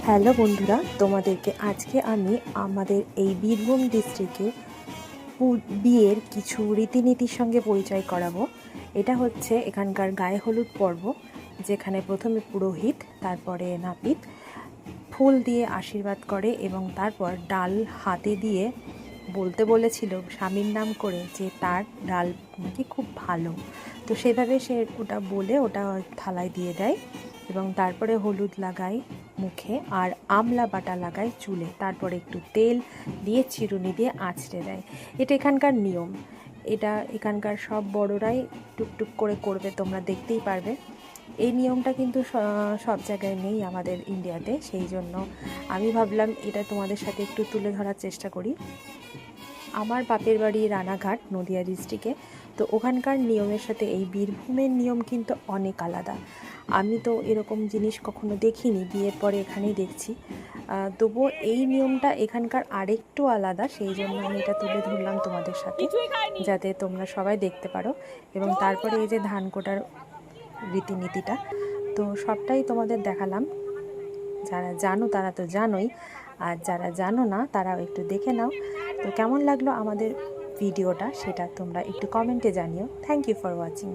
Hello বন্ধুরা, তোমাদেরকে আজকে আমি আমাদের এই বীরভূম ডিস্ট্রিক্টে বিয়ের কিছু রীতিনীতির সঙ্গে পরিচয় করাবো। এটা হচ্ছে এখানকার গায়ে হলুদ পর্ব, যেখানে প্রথমে পুরোহিত, তারপরে নাপিত ফুল দিয়ে আশীর্বাদ করে এবং তারপর ডাল হাতে দিয়ে বলতে বলেছিল স্বামীর নাম করে যে তার ডাল নাকি খুব ভালো। তো সেভাবে সে ওটা বলে ওটা থালায় দিয়ে দেয় এবং তারপরে হলুদ লাগায় মুখে আর আমলা বাটা লাগায় চুলে, তারপরে একটু তেল দিয়ে চিরুনি দিয়ে আঁচড়ে দেয়। এটা এখানকার নিয়ম। এটা এখানকার সব বড়রাই টুকটুক করে করবে, তোমরা দেখতেই পারবে। এই নিয়মটা কিন্তু সব জায়গায় নেই আমাদের ইন্ডিয়াতে, সেই জন্য আমি ভাবলাম এটা তোমাদের সাথে একটু তুলে ধরার চেষ্টা করি। আমার বাপের বাড়ি রানাঘাট, নদিয়া ডিস্ট্রিক্টে। তো ওখানকার নিয়মের সাথে এই বীরভূমের নিয়ম কিন্তু অনেক আলাদা। আমি তো এরকম জিনিস কখনো দেখিনি, বিয়ের পরে এখানেই দেখছি। তবুও এই নিয়মটা এখানকার আরেকটু আলাদা, সেই জন্য আমি এটা তুলে ধরলাম তোমাদের সাথে, যাতে তোমরা সবাই দেখতে পারো। এবং তারপরে এই যে ধান কোটার রীতিনীতিটা, তো সবটাই তোমাদের দেখালাম। যারা জানো তারা তো জানোই, আর যারা জানো না তারাও একটু দেখে নাও। তো কেমন লাগলো আমাদের ভিডিওটা সেটা তোমরা একটু কমেন্টে জানিও। Thank you for watching.